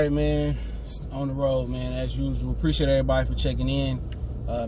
right, man. On the road, man, as usual. Appreciate everybody for checking in.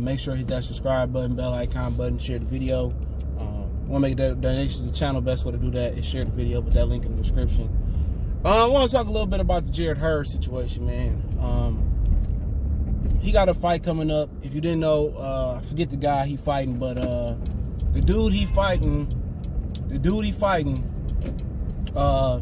Make sure to hit that subscribe button, bell icon button, share the video. Want to make a donation to the channel. Best way to do that is share the video, put that link in the description. I want to talk a little bit about the Jarrett Hurd situation, man. He got a fight coming up. If you didn't know, I forget the guy he fighting, but the dude he fighting, I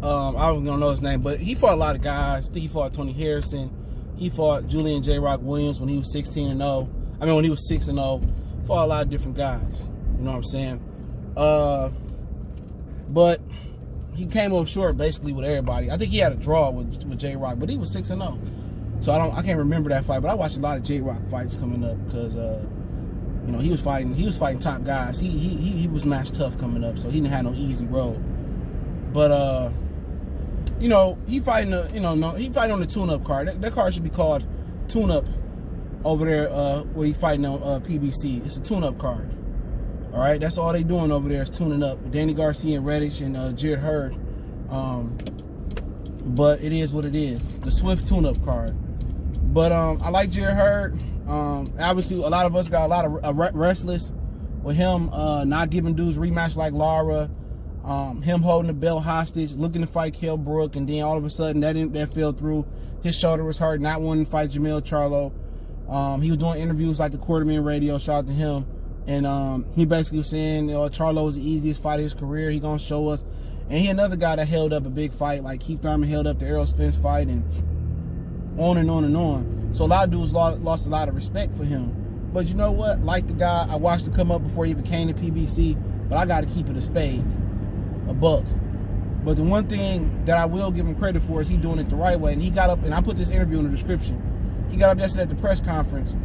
don't know his name, but he fought a lot of guys. I think he fought Tony Harrison. He fought Julian J.Rock Williams when he was 16-0. I mean, when he was 6-0. Fought a lot of different guys. You know what I'm saying? But he came up short basically with everybody. I think he had a draw with J.Rock, but he was 6-0. So I can't remember that fight, but I watched a lot of J.Rock fights coming up because you know, he was fighting top guys. He was match tough coming up, so he didn't have no easy road. But you know, he fighting on the tune-up card. That card should be called tune-up over there where he fighting on PBC. It's a tune-up card. All right, that's all they doing over there is tuning up. Danny Garcia and Reddish and Jarrett Hurd. But it is what it is. The Swift tune-up card. But I like Jarrett Hurd. Obviously, a lot of us got a lot of restless with him not giving dudes rematch like Lara. Him holding the belt hostage, looking to fight Kell Brook, and then all of a sudden that fell through. His shoulder was hurt, not wanting to fight Jamil Charlo. He was doing interviews like the Quarterman Radio, shout out to him. And he basically was saying, you know, Charlo was the easiest fight of his career. He gonna show us. And he another guy that held up a big fight, like Keith Thurman held up the Errol Spence fight, and on and on and on. So a lot of dudes lost a lot of respect for him. But you know what? Like the guy, I watched him come up before he even came to PBC, but I got to keep it a spade. A buck. But the one thing that I will give him credit for is he doing it the right way. And he got up, and I put this interview in the description. He got up yesterday at the press conference,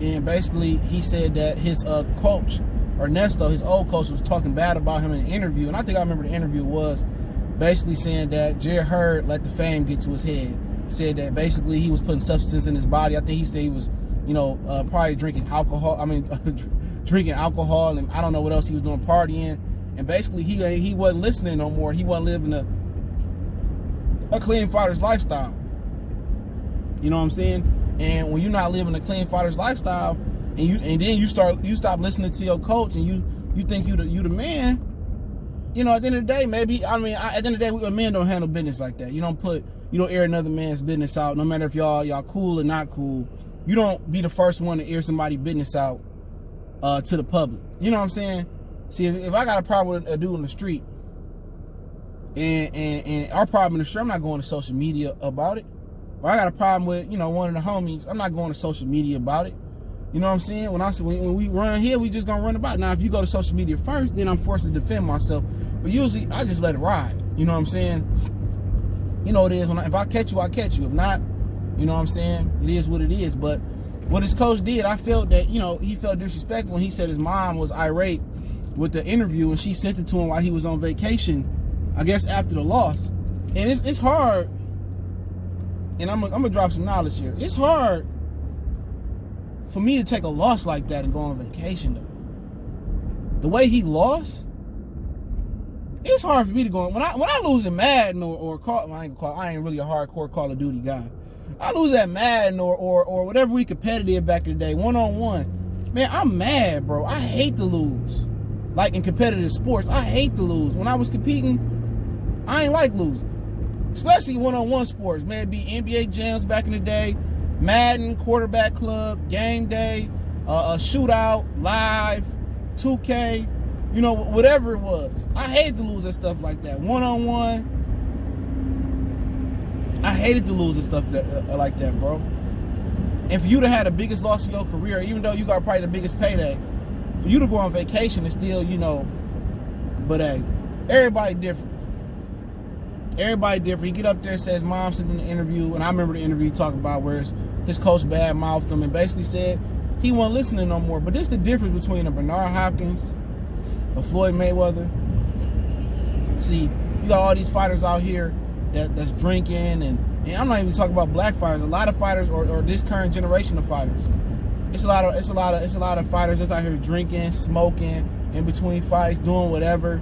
and basically he said that his coach, Ernesto, his old coach, was talking bad about him in an interview. And I think I remember the interview was basically saying that Jarrett Hurd let the fame get to his head. Said that basically he was putting substances in his body. I think he said he was, you know, probably drinking alcohol. I mean, drinking alcohol, and I don't know what else he was doing, partying. And basically, he wasn't listening no more. He wasn't living a clean fighter's lifestyle. You know what I'm saying? And when you're not living a clean fighter's lifestyle, and then you stop listening to your coach, and you think you the man. You know, at the end of the day, maybe at the end of the day, men don't handle business like that. You don't air another man's business out, no matter if y'all cool or not cool. You don't be the first one to air somebody's business out to the public. You know what I'm saying? See, if I got a problem with a dude in the street, and our problem in the street, I'm not going to social media about it. Or I got a problem with, you know, one of the homies, I'm not going to social media about it. You know what I'm saying? When we run here, we just gonna run about it. Now, if you go to social media first, then I'm forced to defend myself. But usually, I just let it ride. You know what I'm saying? You know it is. If I catch you, I catch you. If not, you know what I'm saying? It is what it is. But what his coach did, I felt that, you know, he felt disrespectful when he said his mom was irate with the interview, and she sent it to him while he was on vacation, I guess after the loss. And it's hard, and I'm gonna drop some knowledge here. It's hard for me to take a loss like that and go on vacation, though. The way he lost, it's hard for me to go. When I lose in Madden or Call, I ain't really a hardcore Call of Duty guy. I lose at Madden or whatever we competitive back in the day, one-on-one. Man, I'm mad, bro. I hate to lose. Like in competitive sports, I hate to lose. When I was competing, I ain't like losing. Especially one-on-one sports, man. It'd be NBA jams back in the day, Madden, quarterback club, game day, a shootout, live, 2K, you know, whatever it was. I hated to lose at stuff like that. One-on-one, I hated to lose at stuff like that, bro. And for you to have the biggest loss of your career, even though you got probably the biggest payday, for you to go on vacation is still, you know, but hey, everybody different. Everybody different. He get up there and says mom sent in the interview, and I remember the interview talking about where his coach bad mouthed him and basically said he wasn't listening no more. But this is the difference between a Bernard Hopkins, a Floyd Mayweather. See, you got all these fighters out here that's drinking, and I'm not even talking about black fighters. A lot of fighters, or this current generation of fighters. It's a lot of fighters that's out here drinking, smoking, in between fights, doing whatever.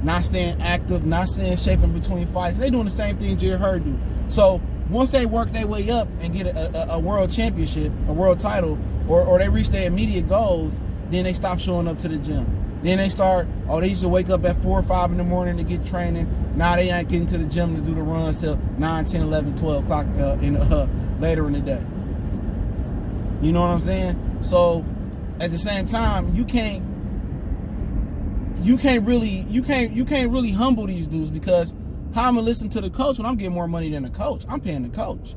not staying active, not staying shape in between fights. They doing the same thing Jarrett Hurd do. So once they work their way up and get a world championship, a world title, or they reach their immediate goals, then they stop showing up to the gym. Then they start, they used to wake up at 4 or 5 in the morning to get training. Now they ain't getting to the gym to do the runs till 9, 10, 11, 12 o'clock later in the day. You know what I'm saying? So at the same time, you can't really humble these dudes, because how I'm gonna listen to the coach when I'm getting more money than the coach? I'm paying the coach.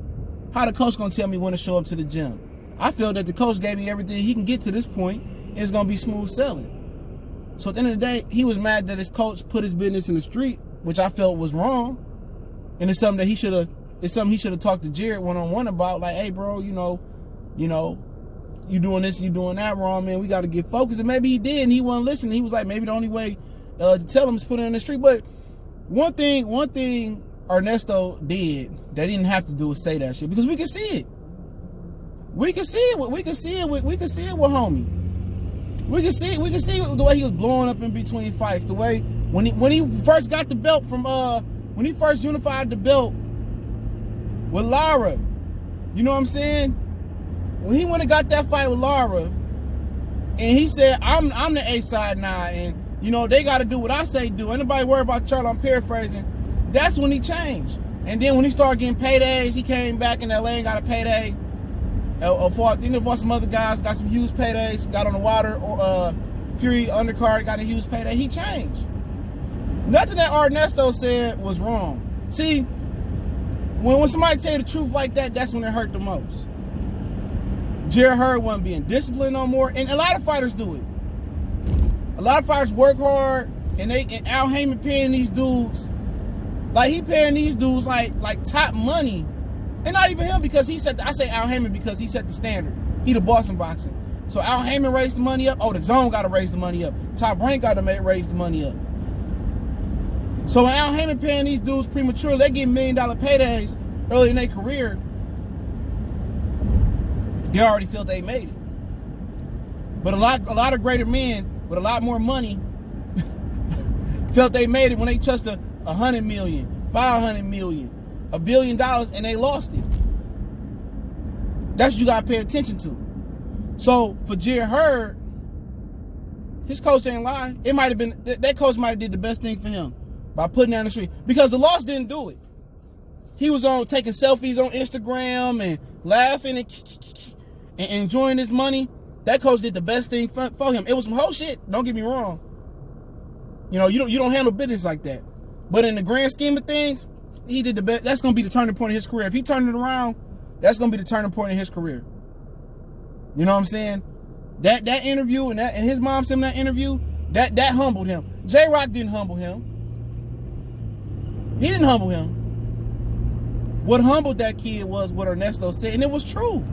How the coach gonna tell me when to show up to the gym? I feel that the coach gave me everything he can get to this point, and it's gonna be smooth sailing. So at the end of the day, he was mad that his coach put his business in the street, which I felt was wrong. And it's something that he should have talked to Jarrett one-on-one about, like, hey bro, you doing this, you doing that wrong, man. We got to get focused. And maybe he did, and he wasn't listening. He was like, maybe the only way to tell him is put it in the street. But one thing Ernesto did that he didn't have to do is say that shit, because we can see it. We can see it with homie. We can see the way he was blowing up in between fights. The way when he first got the belt from when he first unified the belt with Lara. You know what I'm saying? When he went and got that fight with Lara, and he said, I'm the A side now, and they got to do what I say do. Anybody worry about Charlie? I'm paraphrasing. That's when he changed. And then when he started getting paydays, he came back in LA and got a payday. Fought some other guys, got some huge paydays, got on the water, Fury undercard, got a huge payday. He changed. Nothing that Ernesto said was wrong. See, when somebody tell you the truth like that, that's when it hurt the most. Jarrett Hurd wasn't being disciplined no more, and a lot of fighters do it. A lot of fighters work hard, and Al Heyman paying these dudes, like he paying these dudes like top money. And not even him, because I say Al Heyman because he set the standard. He the boss in boxing. So Al Heyman raised the money up. The Zone got to raise the money up. Top Rank got to raise the money up. So when Al Heyman paying these dudes prematurely, they get $1 million paydays early in their career, they already felt they made it. But a lot of greater men with a lot more money felt they made it when they touched $100 million, $500 million. $1 billion, and they lost it. That's what you gotta pay attention to. So for Jarrett Hurd, his coach ain't lying. It might have been that coach might have did the best thing for him by putting down the street, because the loss didn't do it. He was on taking selfies on Instagram and laughing and enjoying his money. That coach did the best thing for him. It was some whole shit. Don't get me wrong. You don't handle business like that. But in the grand scheme of things, he did the best. That's going to be the turning point of his career. If he turned it around, that's going to be the turning point in his career. You know what I'm saying? That interview and his mom sent him that interview, that humbled him. J.Rock didn't humble him. He didn't humble him. What humbled that kid was what Ernesto said, and it was true.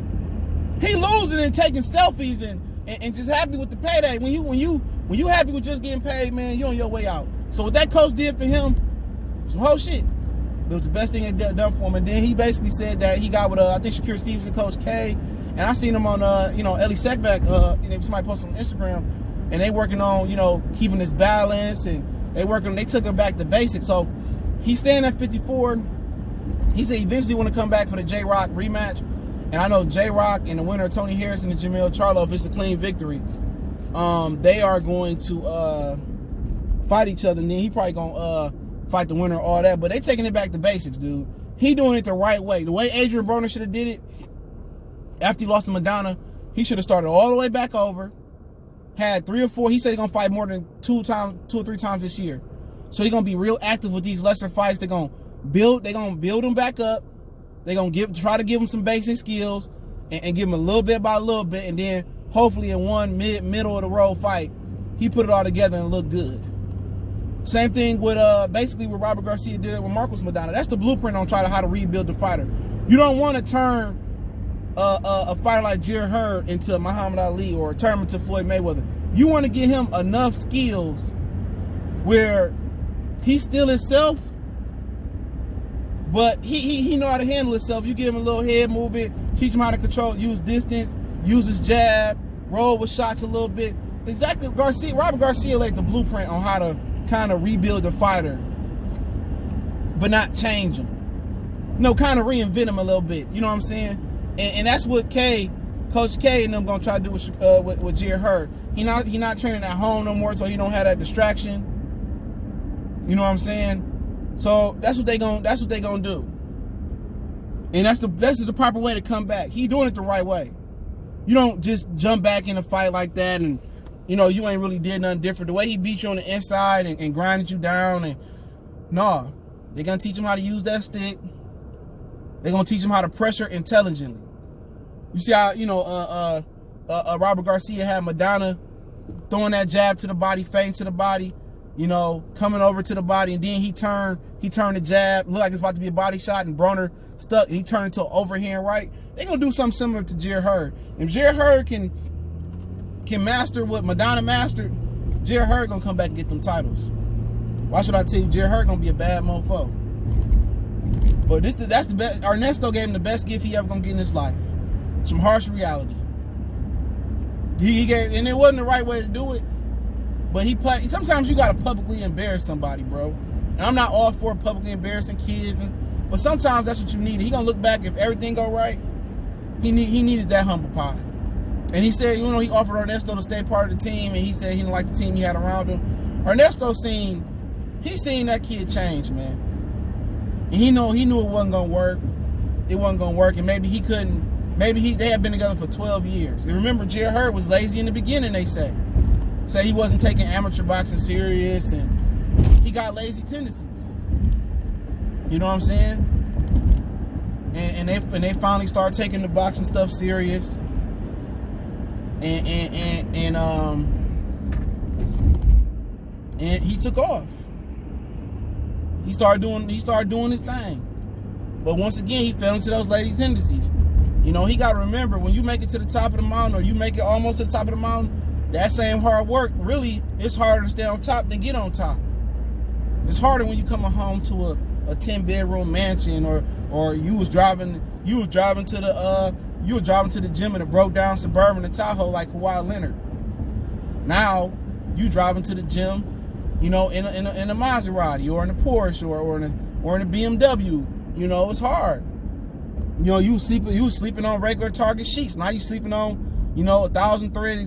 He losing and taking selfies and just happy with the payday. When you happy with just getting paid, man, you on your way out. So what that coach did for him, some whole shit. It was the best thing it done for him. And then he basically said that he got with I think Shakir Stevenson, Coach K, and I seen him on Ellie Sekback, somebody posted on Instagram, and they working on keeping his balance, and they took him back to basics. So he's staying at 54. He said eventually want to come back for the J.Rock rematch, and I know J.Rock and the winner of Tony Harrison and Jamil Charlo, if it's a clean victory, they are going to fight each other, and then he probably gonna fight the winner, all that. But they taking it back to basics, dude. He doing it the right way. The way Adrian Broner should have did it after he lost to Madonna, he should have started all the way back over, had 3 or 4. He said he's gonna fight more than 2 or 3 times this year. So he's gonna be real active with these lesser fights. They're gonna build him back up. They're gonna try to give him some basic skills and give him a little bit by a little bit, and then hopefully in one middle of the road fight, he put it all together and look good. Same thing with basically what Robert Garcia did with Marcos Madonna. That's the blueprint on how to rebuild the fighter. You don't want to turn a fighter like Jarrett Hurd into Muhammad Ali or turn him into Floyd Mayweather. You want to give him enough skills where he's still himself, but he know how to handle himself. You give him a little head movement, teach him how to control, use distance, use his jab, roll with shots a little bit. Exactly, Robert Garcia laid the blueprint on how to kind of rebuild the fighter, but not change him. No, kind of reinvent him a little bit. You know what I'm saying? And that's what Coach K and them gonna try to do with Jarrett Hurd. He not training at home no more, so he don't have that distraction. You know what I'm saying? So that's what they gonna do. And that's the proper way to come back. He doing it the right way. You don't just jump back in a fight like that and you ain't really did nothing different. The way he beat you on the inside and grinded you down, and nah, they're gonna teach him how to use that stick. They're gonna teach him how to pressure intelligently. You see how Robert Garcia had Madonna throwing that jab to the body, feint to the body, coming over to the body, and then he turned the jab, looked like it's about to be a body shot, and Broner stuck, and he turned into an overhand right. They're gonna do something similar to Jarrett Hurd. If Jarrett Hurd can master what Madonna mastered, Jarrett Hurd gonna come back and get them titles. Why should I tell you Jarrett Hurd gonna be a bad mofo? But that's the best. Ernesto gave him the best gift he ever gonna get in his life. Some harsh reality. He gave, and it wasn't the right way to do it. But sometimes you gotta publicly embarrass somebody, bro. And I'm not all for publicly embarrassing kids, but sometimes that's what you need. He gonna look back if everything go right. He needed that humble pie. And he said, he offered Ernesto to stay part of the team, and he said he didn't like the team he had around him. Ernesto seen that kid change, man. And he knew it wasn't gonna work. It wasn't gonna work, and maybe he couldn't. They had been together for 12 years. And remember, Jarrett Hurd was lazy in the beginning, they say he wasn't taking amateur boxing serious, and he got lazy tendencies. You know what I'm saying? And they finally started taking the boxing stuff serious. And he took off. He started doing his thing. But once again, he fell into those ladies' tendencies. He got to remember, when you make it to the top of the mountain, or you make it almost to the top of the mountain, that same hard work, really, it's harder to stay on top than get on top. It's harder when you come home to a 10-bedroom mansion, or you was driving to the gym in a broke down Suburban in Tahoe like Kawhi Leonard. Now you driving to the gym, in a Maserati or in a Porsche or in a BMW. It's hard. You was sleeping on regular Target sheets. Now you sleeping on 1,000 thread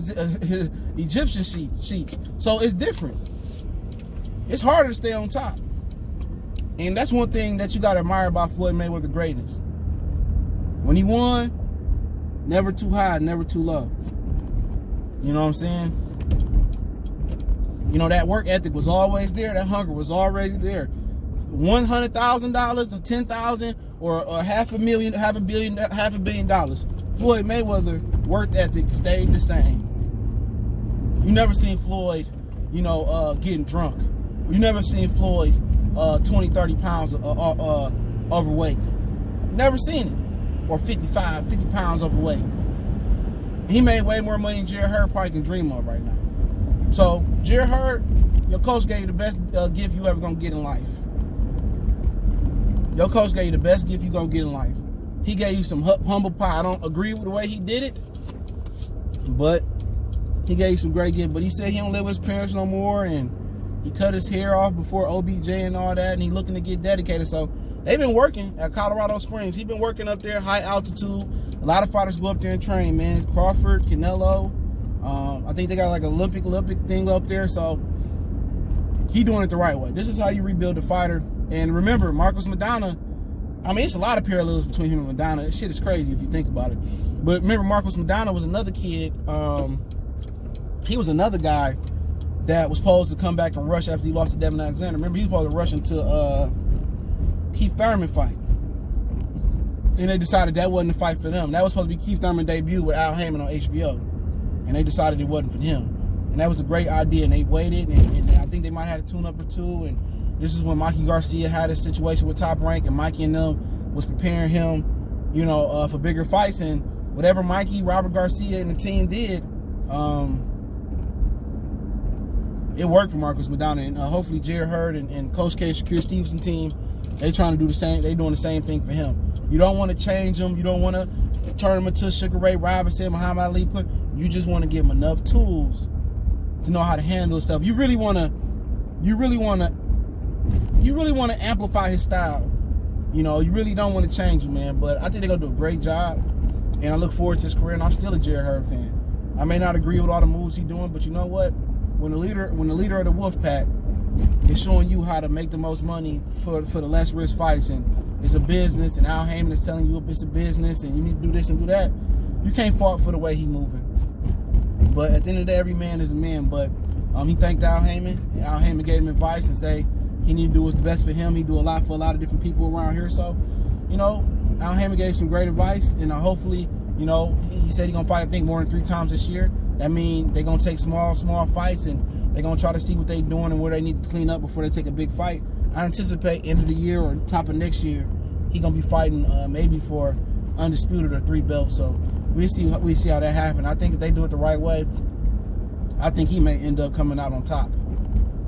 Egyptian sheets. So it's different. It's harder to stay on top. And that's one thing that you got to admire about Floyd Mayweather's greatness. When he won, never too high, never too low. You know what I'm saying? That work ethic was always there. That hunger was already there. $100,000 or $10,000 or $500 million, $500 million. Floyd Mayweather work ethic stayed the same. You never seen Floyd, getting drunk. You never seen Floyd 20, 30 pounds overweight. Never seen it. Or 50 pounds overweight. He made way more money than Jarrett Hurd probably can dream of right now. So, Jarrett Hurd, your coach gave you the best gift you ever gonna get in life. Your coach gave you the best gift you gonna get in life. He gave you some humble pie. I don't agree with the way he did it, but he gave you some great gift. But he said he don't live with his parents no more, and he cut his hair off before OBJ and all that, and he looking to get dedicated. So they've been working at Colorado Springs. He's been working up there, high altitude. A lot of fighters go up there and train, man. Crawford, Canelo. I think they got like an Olympic thing up there. So he doing it the right way. This is how you rebuild a fighter. And remember, Marcos Maidana, it's a lot of parallels between him and Maidana. This shit is crazy if you think about it. But remember, Marcos Maidana was another kid. He was another guy that was supposed to come back and rush after he lost to Devin Alexander. Remember, he was supposed to rush into Keith Thurman fight. And they decided that wasn't the fight for them. That was supposed to be Keith Thurman's debut with Al Heyman on HBO. And they decided it wasn't for him. And that was a great idea, and they waited, and I think they might have had a tune-up or two, and this is when Mikey Garcia had a situation with Top Rank, and Mikey and them was preparing him, for bigger fights, and whatever Mikey, Robert Garcia, and the team did, it worked for Marcos Maidana, and hopefully Jarrett Hurd and Coach K, Shakur Stevenson team, they trying to do the same. They doing the same thing for him. You don't want to change him. You don't want to turn him into Sugar Ray Robinson, Muhammad Ali. You just want to give him enough tools to know how to handle himself. You really want to you really want to amplify his style. You know, you really don't want to change him, man. But I think they're gonna do a great job, and I look forward to his career. And I'm still a Jarrett Hurd fan. I may not agree with all the moves he's doing, but you know what? When the leader of the Wolf Pack is showing you how to make the most money for the less risk fights, and it's a business, and Al Heyman is telling you it's a business, and you need to do this and do that, you can't fault for the way he's moving. But at the end of the day, every man is a man. But he thanked Al Heyman. Al Heyman gave him advice and say he need to do what's best for him. He do a lot for a lot of different people around here. So, you know, Al Heyman gave some great advice, and hopefully, you know, he said he's gonna fight, I think, more than 3 times this year. That means they're gonna take small fights, and they're gonna try to see what they're doing and where they need to clean up before they take a big fight. I anticipate end of the year or top of next year, he's gonna be fighting maybe for undisputed or 3 belts. So we see how that happens. I think if they do it the right way, I think he may end up coming out on top.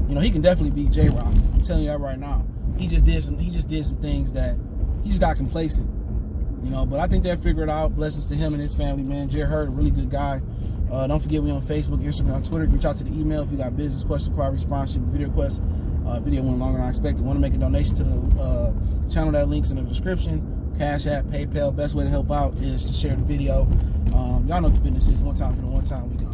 You know, he can definitely beat J.Rock. I'm telling you that right now. He just did some things that he just got complacent. You know, but I think they'll figure it out. Blessings to him and his family, man. Jarrett Hurd, a really good guy. Don't forget, we on Facebook, Instagram, Twitter. Reach out to the email if you got business questions, inquiry, sponsorship, video requests. Video went longer than I expected. Want to make a donation to the channel? That link's in the description. Cash App, PayPal. Best way to help out is to share the video. Y'all know what the business is. One time for the one time we go.